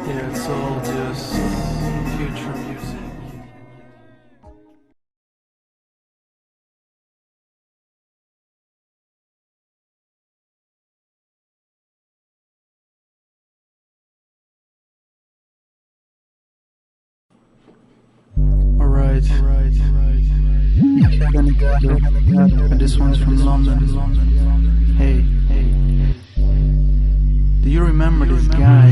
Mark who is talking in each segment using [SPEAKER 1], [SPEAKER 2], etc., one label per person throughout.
[SPEAKER 1] Yeah, it's all just future music. Alright. And this one's from London. Hey. Do you remember this guy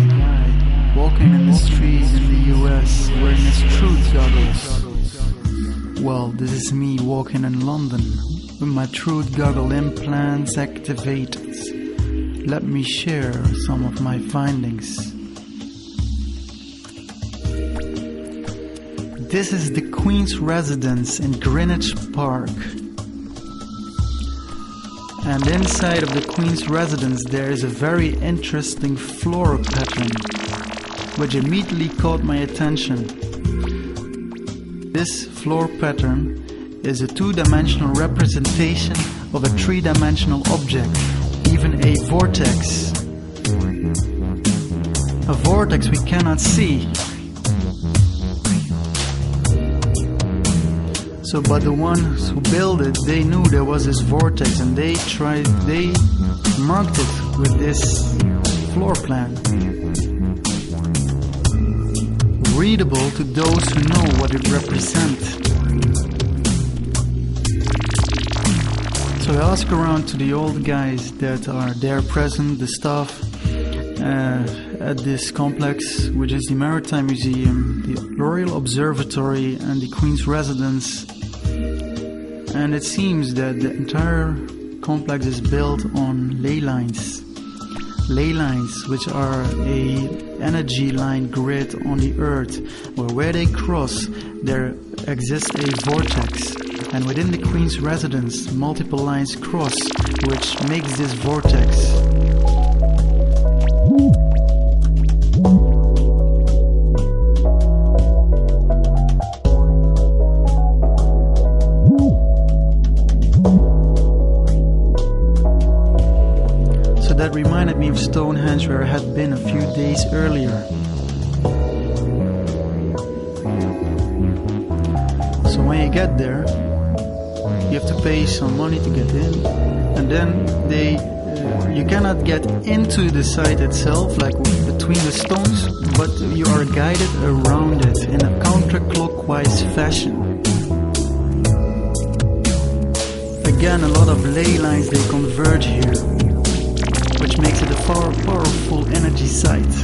[SPEAKER 1] walking in the streets in the US wearing his truth goggles? Well, this is me walking in London with my truth goggle implants activated. Let me share some of my findings. This is the Queen's residence in Greenwich Park. And inside of the Queen's residence there is a very interesting floor pattern, which immediately caught my attention. This floor pattern is a two-dimensional representation of a three-dimensional object, even a vortex. A vortex we cannot see. So, but the ones who built it, they knew there was this vortex and they marked it with this floor plan. Readable to those who know what it represents. So I asked around to the old guys that are there present, the staff at this complex, which is the Maritime Museum, the Royal Observatory and the Queen's Residence. And it seems that the entire complex is built on ley lines. Ley lines, which are a energy line grid on the earth, where they cross, there exists a vortex. And within the Queen's residence, multiple lines cross, which makes this vortex. That reminded me of Stonehenge, where I had been a few days earlier. So when you get there, you have to pay some money to get in, and then you cannot get into the site itself, like between the stones, but you are guided around it in a counterclockwise fashion. Again, a lot of ley lines, they converge here, which makes it a powerful energy site.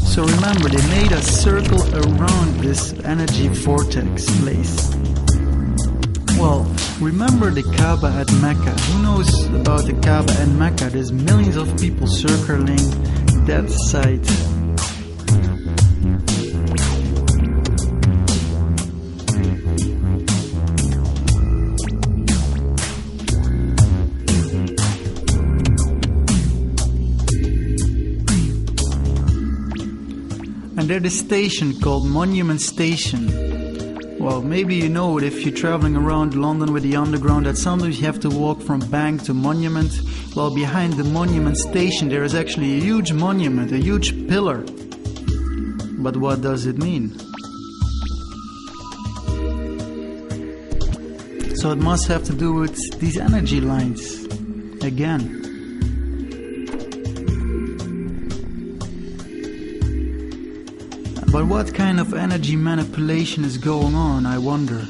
[SPEAKER 1] So remember, they made a circle around this energy vortex place. Well, remember the Kaaba at Mecca. Who knows about the Kaaba at Mecca? There's millions of people circling that site. And there's a station called Monument Station. Well, maybe you know it if you're traveling around London with the underground, that sometimes you have to walk from Bank to Monument. Well, behind the Monument Station there is actually a huge monument, a huge pillar. But what does it mean? So it must have to do with these energy lines again. But what kind of energy manipulation is going on, I wonder?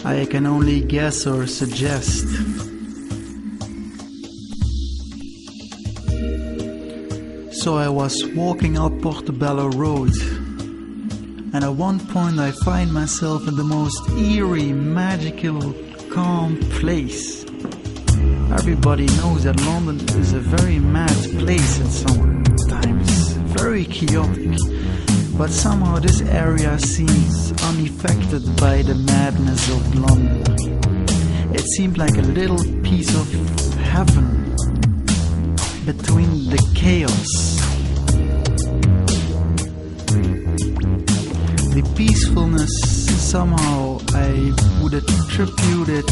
[SPEAKER 1] I can only guess or suggest. So I was walking up Portobello Road, and at one point I find myself in the most eerie, magical, calm place. Everybody knows that London is a very mad place at some times. Very chaotic, but somehow this area seems unaffected by the madness of London. It seemed like a little piece of heaven between the chaos. peacefulness, somehow I would attribute it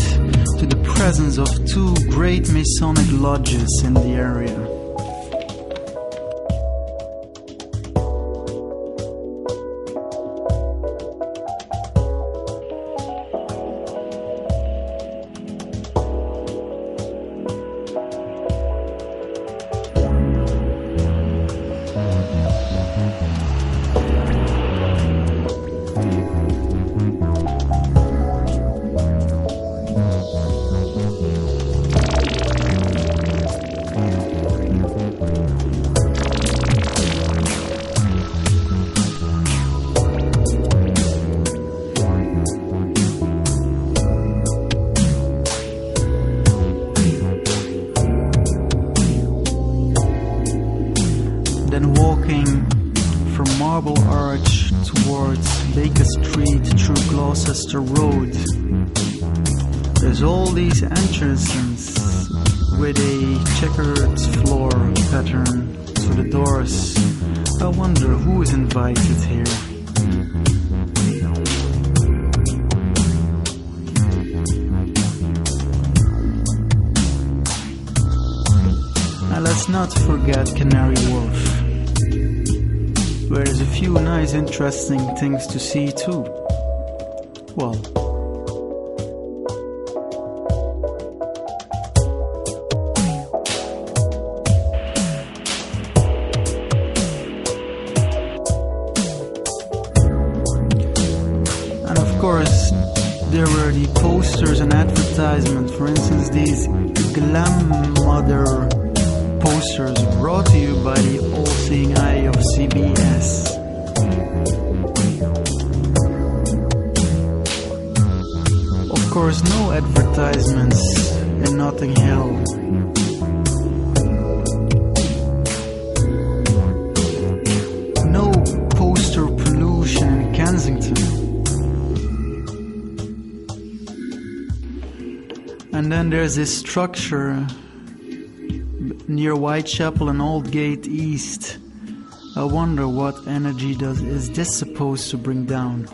[SPEAKER 1] to the presence of two great Masonic lodges in the area. Then walking from Marble Arch towards Baker Street through Gloucester Road, there's all these entrances with a checkered floor pattern to the doors. I wonder who is invited here. And let's not forget Canary Wharf, where there's a few nice interesting things to see too. Well, and of course there were the posters and advertisements, for instance these Glam Mother posters brought to you by the all-seeing eye of CBS. Of course, no advertisements in Notting Hill. No poster pollution in Kensington. And then there's this structure near Whitechapel and Aldgate East. I wonder what energy is this supposed to bring down?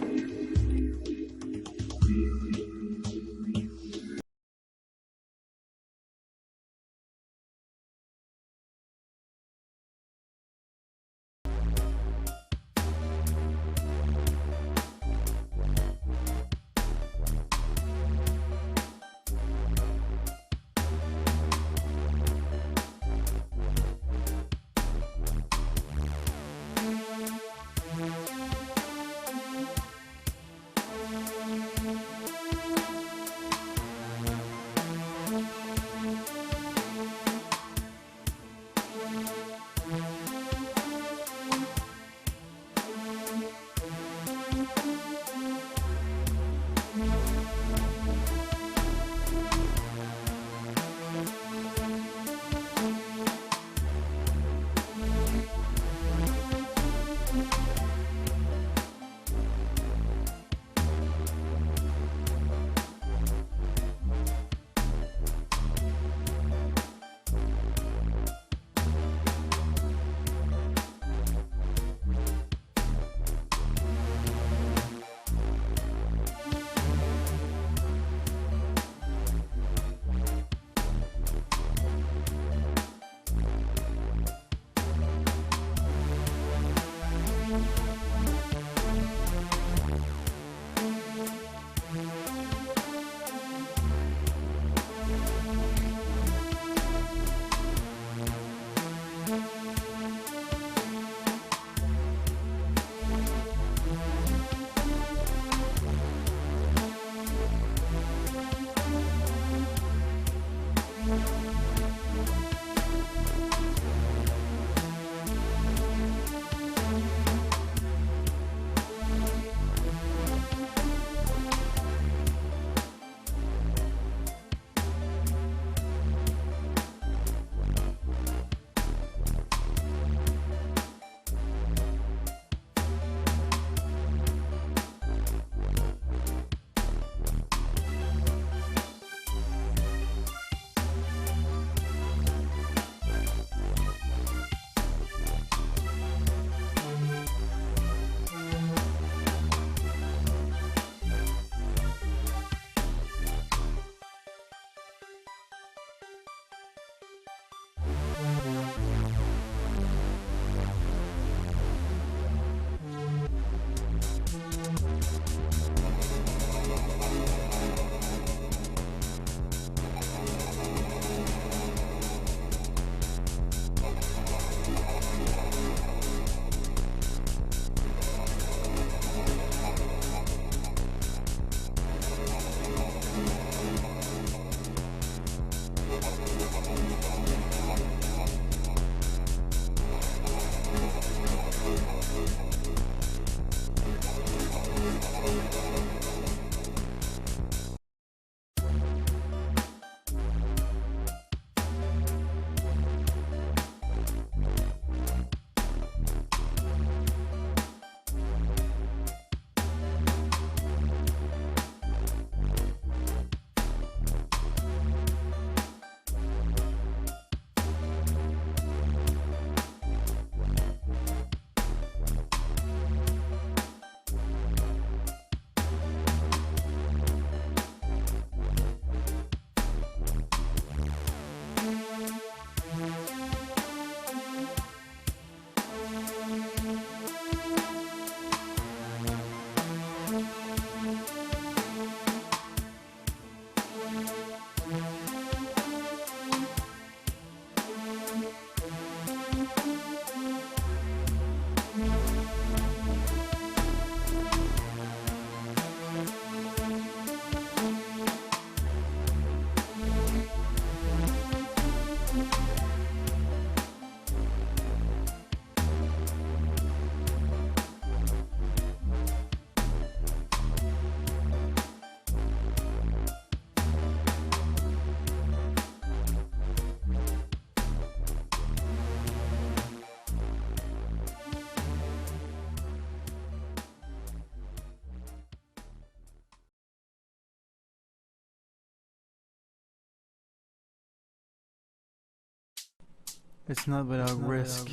[SPEAKER 1] It's not without risk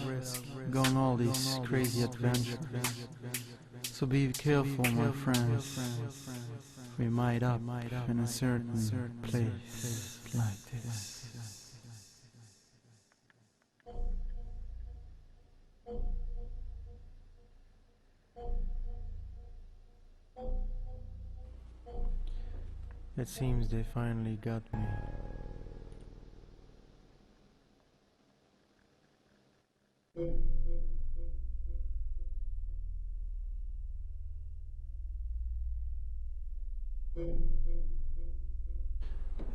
[SPEAKER 1] going all these crazy adventures. So be careful, my friends. We might up in a certain place like this. It seems they finally got me.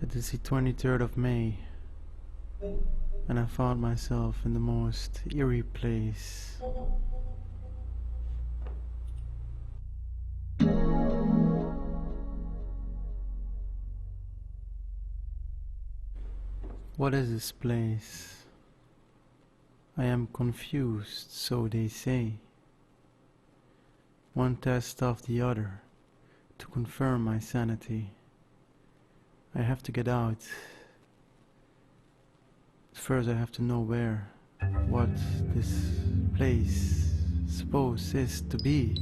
[SPEAKER 1] It is the 23rd of May, and I found myself in the most eerie place. What is this place? I am confused, so they say. One test after the other to confirm my sanity. I have to get out. First I have to know what this place supposed is to be.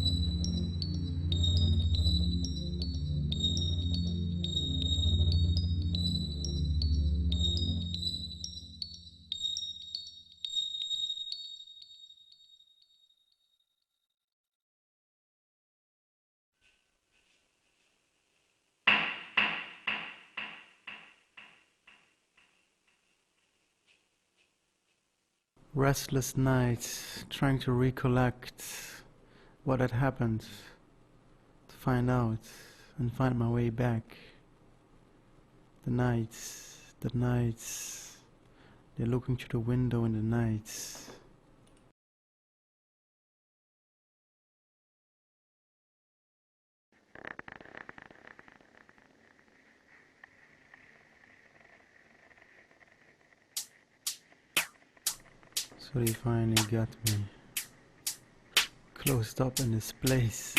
[SPEAKER 1] Restless nights, trying to recollect what had happened, to find out and find my way back. The nights, they're looking through the window in the nights. So they finally got me closed up in this place.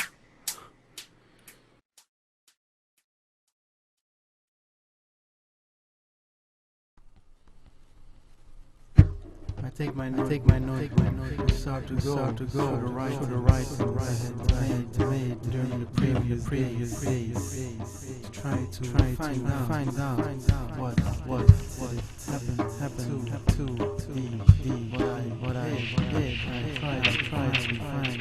[SPEAKER 1] I take my note, and start to go to the right, I had made during the previous days to try to find out what happened to what I did. I tried to find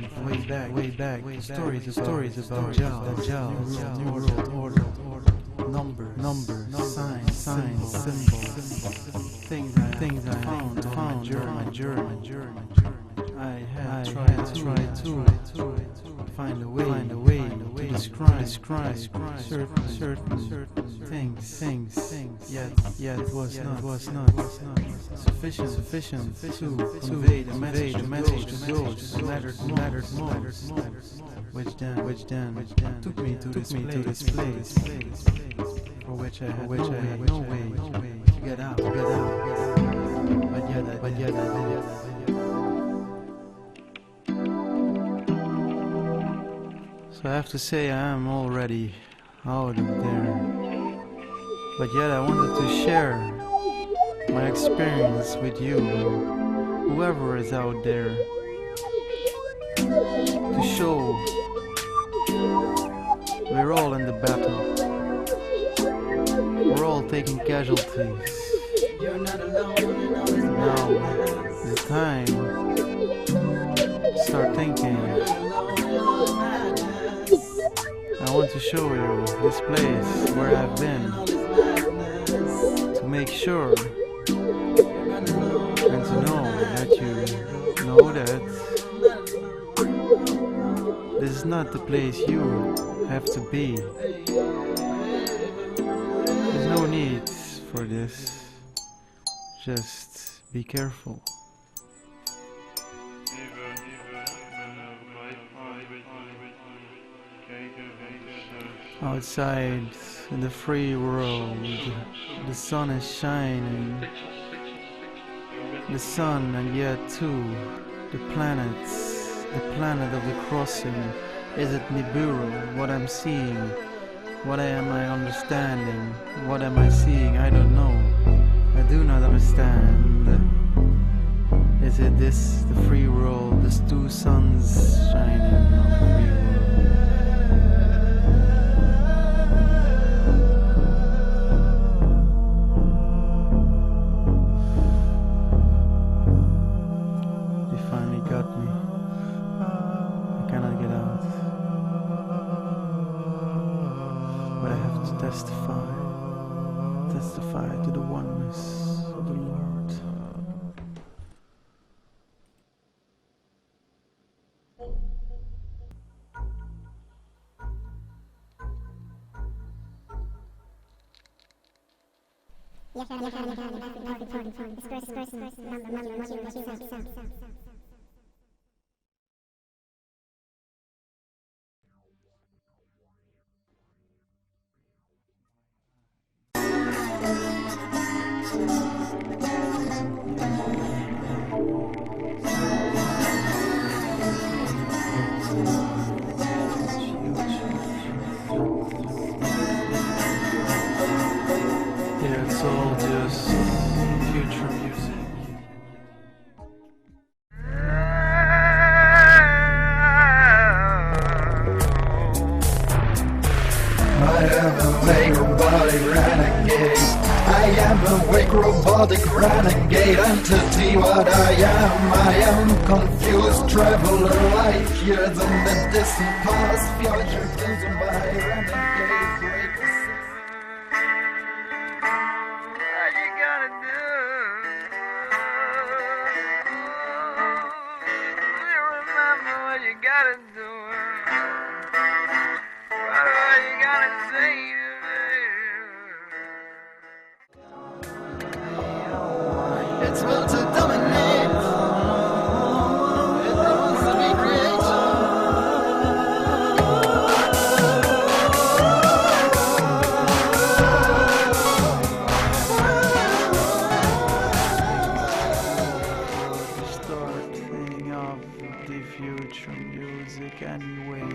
[SPEAKER 1] way back stories about Jal, New World Order, numbers, signs, symbols, things I found on my journey. I had tried to find a way to describe certain things, yet it was not sufficient to convey the message to those who mattered most, which then took me to this place, for which I had no way to get out. But yet I did. So I have to say I am already out of there. But yet I wanted to share my experience with you, whoever is out there, to show we're all in the battle. We're all taking casualties. You're not alone. Now it's time to start thinking. I want to show you this place where I've been, to make sure and to know that you know that this is not the place you have to be. There's no need for this. Just be careful. Outside in the free world, the sun is shining. The sun, and yet too, the planet of the crossing. Is it Nibiru? What I'm seeing? What am I understanding? What am I seeing? I don't know. I do not understand. Is it this, the free world, there's two suns shining on the free world? They finally got me. I cannot get out. But I have to testify to the oneness of the Lord. Yeah, it's all just future music.
[SPEAKER 2] I am a wake robotic renegade. I am a wake robotic renegade entity. What I am confused traveler, life years in the distant past, future consumed by renegade breakers.
[SPEAKER 3] What you gonna do? You remember what you gotta do. What are you gonna say to me?
[SPEAKER 2] It's will to dominate. It wants to be created.
[SPEAKER 1] Start playing off the future music anyway.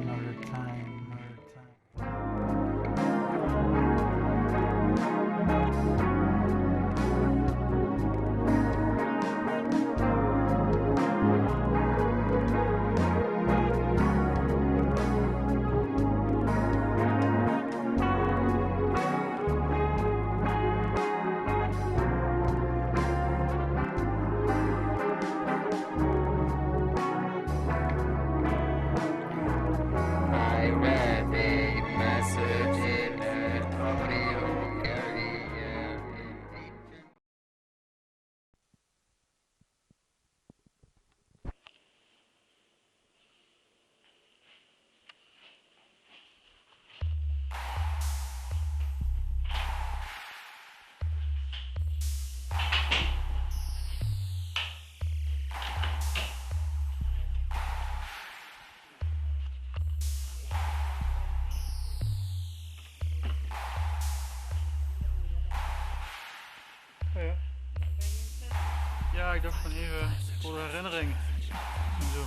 [SPEAKER 1] Another time.
[SPEAKER 3] I read a message in an audio carrier.
[SPEAKER 1] Ja. Ja, ik dacht van even voor de herinnering. En zo.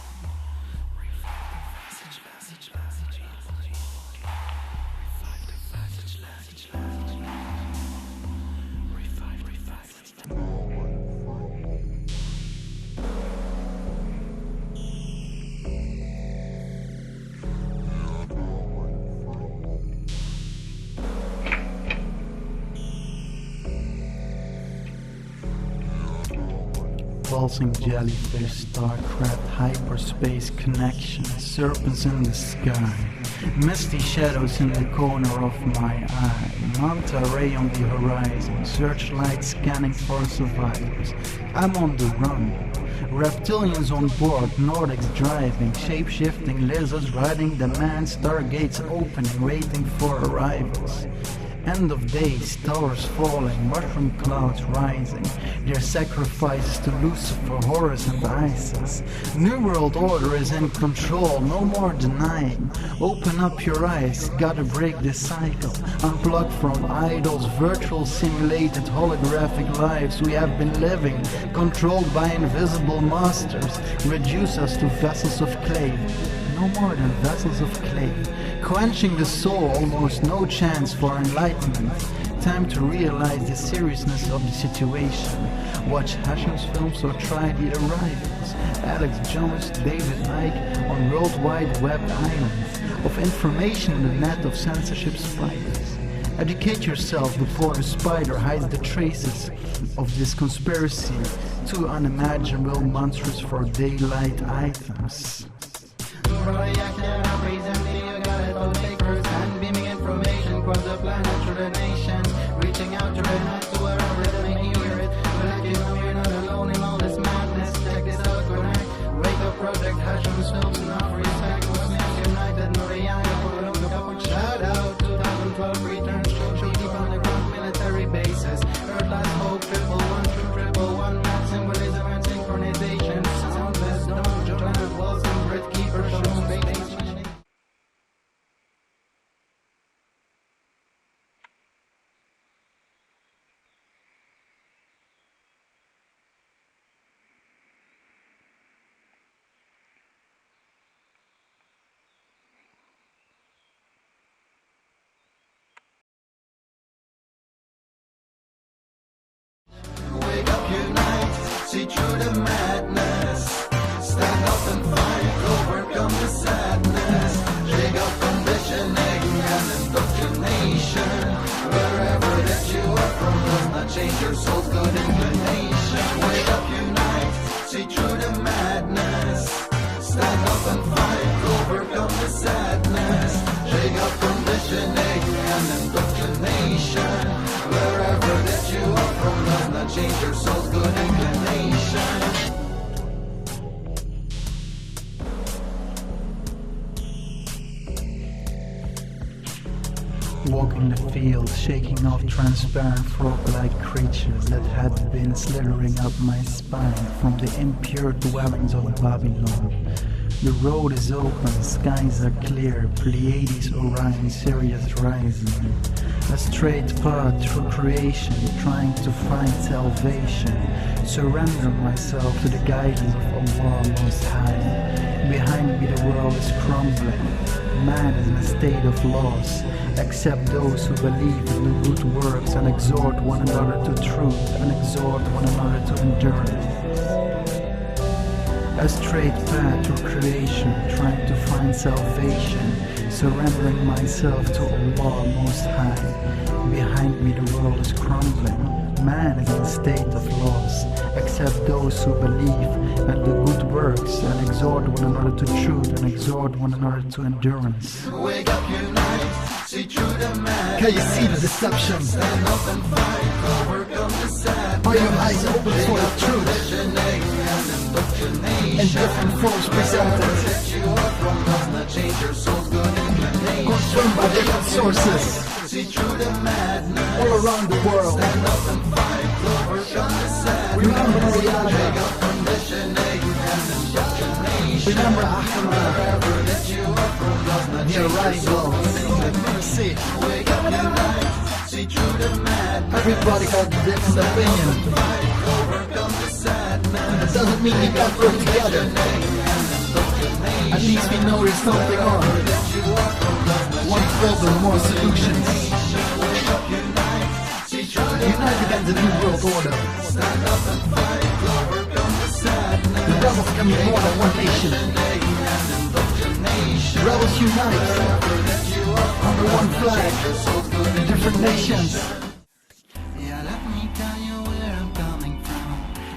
[SPEAKER 1] Pulsing jellyfish, star crab, hyperspace connection, serpents in the sky, misty shadows in the corner of my eye, manta ray on the horizon, searchlight scanning for survivors. I'm on the run. Reptilians on board, Nordics driving, shape-shifting lizards riding the man, stargates opening, waiting for arrivals. End of days, towers falling, mushroom clouds rising, their sacrifices to Lucifer, Horus and Isis. New world order is in control, no more denying. Open up your eyes, gotta break this cycle. Unplug from idols, virtual simulated holographic lives we have been living, controlled by invisible masters. Reduce us to vessels of clay, no more than vessels of clay. Quenching the soul, almost no chance for enlightenment. time to realize the seriousness of the situation. Watch Hashim's films or try the arrivals. Alex Jones, David Icke on World Wide Web islands of information in the net of censorship spiders. Educate yourself before the spider hides the traces of this conspiracy, too unimaginable monstrous for daylight items.
[SPEAKER 2] Across the planet through the nation, reaching out to the to wherever they may hear it. But let you know you're not alone in all this madness. Check this out, connect. Wake up, project, Hashim's films, and offer respect. Muslims united, Noriana, shout out 2012 returns, show deep on the ground military bases. Earth last hope, 111, map symbolism and synchronization. Soundless, don't planet walls and grid keeper, show space. Wake up, unite, see through the madness. Stand up and fight, overcome the sadness. Shake up conditioning and indoctrination. Wherever that you are from does not change your soul's good inclination. Wake up, unite, see through the madness. Stand up and fight, overcome the sadness. Shake up conditioning and indoctrination. Wherever that you are from does not change your soul's good inclination.
[SPEAKER 1] Walking the field, shaking off transparent frog-like creatures that had been slithering up my spine from the impure dwellings of Babylon. The road is open, skies are clear, Pleiades, Orion, Sirius rising. A straight path through creation, trying to find salvation. Surrender myself to the guidance of Allah Most High. Behind me the world is crumbling. Man is in a state of loss, except those who believe in the good works and exhort one another to truth and exhort one another to endurance. A straight path through creation, trying to find salvation, surrendering myself to Allah Most High. Behind me the world is crumbling. Man is in a state of loss, except those who believe and do good works and exhort one another to truth and exhort one another to endurance.
[SPEAKER 2] Wake up, unite, see through the madness.
[SPEAKER 1] Can you see the deception?
[SPEAKER 2] Stand up and fight, overcome the sadness.
[SPEAKER 1] Are your eyes open for the truth? In different forms presented, confirmed by different sources, all around the world. Remember reality. Remember Ahmad, the arrival, mercy. Everybody has a different opinion. It doesn't mean we can't work together. At least we know there's something on. One problem, more solutions. Unite against the new world order. The rebels can be more than one nation. The rebels unite under one flag, different nations.
[SPEAKER 2] Yeah, let me tell you where I'm coming from.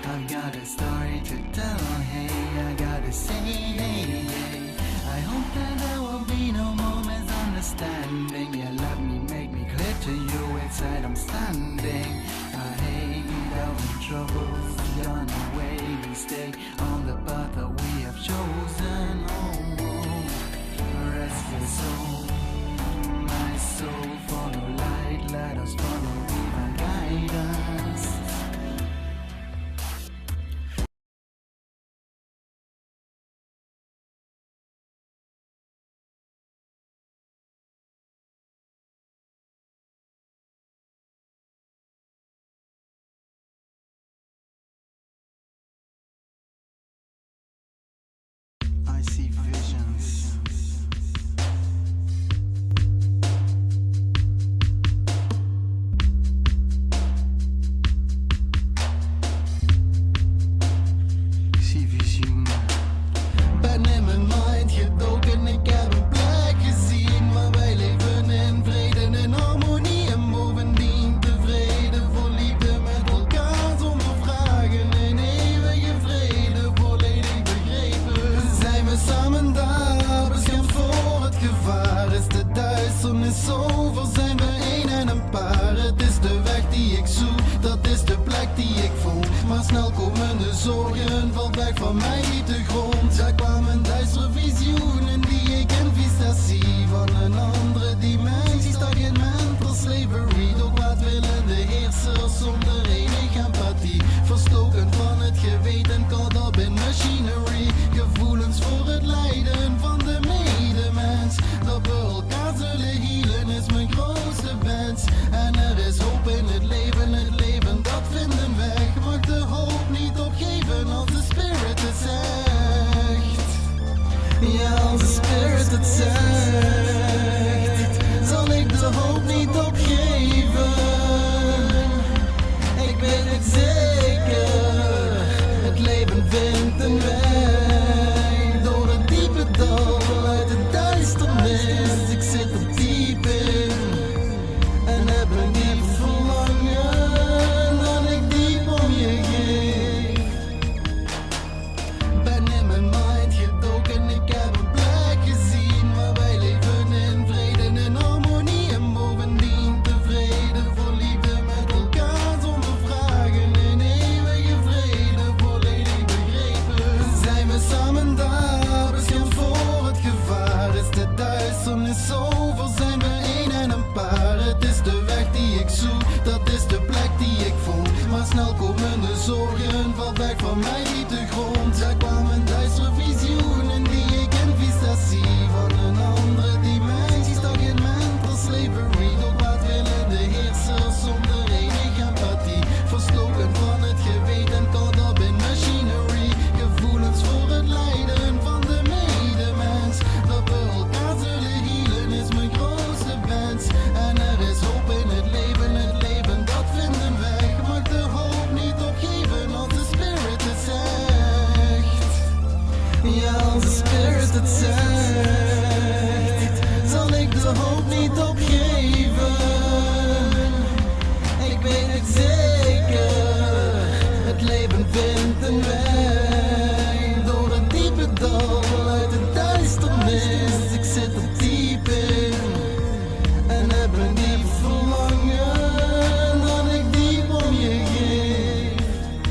[SPEAKER 2] I've got a story to tell. Hey, I gotta say, hey, hey. I hope that there will be no more misunderstanding. Yeah, let me make me clear to you which side I'm standing. I hate all the troubles gone away. We stay on the path that we have chosen. Oh, rest your soul, my soul. Follow light, let us follow divine guidance. I see visions. Maar snel komen de zorgen, valt weg van mij niet de grond. Er kwamen duistere visioenen die ik in vista zie. Van een andere dimensie stak in mental slavery. Door kwaadwillende heersers zonder enig empathie. Verstoken van het geweten, caught up in machinery. Gevoelens voor het lijden van de medemens. Dat we elkaar zullen healen is mijn grootste wens. En er is hoop in het leven dat vinden weg. Mag de hoop niet opgeven als de spirit het zegt. Ja, als de spirit het zegt, zal ik de hoop niet opgeven. Ik weet het zeker, het leven vindt een weg. Door het diepe dal, uit de duisternis, ik zit er diep in. En heb een diep verlangen, dat ik diep om je geef. Ben in mijn mind gedoken, ik heb een plek gezien waar wij leven in vrede en harmonie. En bovendien tevreden voor liefde met elkaar zonder vragen. In eeuwige vrede, volledig begrepen. Zijn we samen daar, beschermd voor het gevaar. Is de duisternis over, zijn we één en een paar. Het is de weg die ik zoek, dat is de plek die ik vond. Maar snel komen de zorgen, valt weg van mij niet de grond. Er kwamen duistere visioenen die ik in vista zie. Van een andere dimensie stak in mental slavery. Door kwaadwillende heersers zonder enig empathie. Verstoken van het geweten, caught up in machinery. Gevoelens voor het lijden van de medemens. Dat we elkaar zullen healen is mijn grootste wens. En er is hoop in het leven dat vinden weg. Mag de hoop niet opgeven als de spirit het zegt. Ja, als de spirit het zegt, zal ik de hoop niet opgeven. Ik weet het zeker, het leven vindt een weg.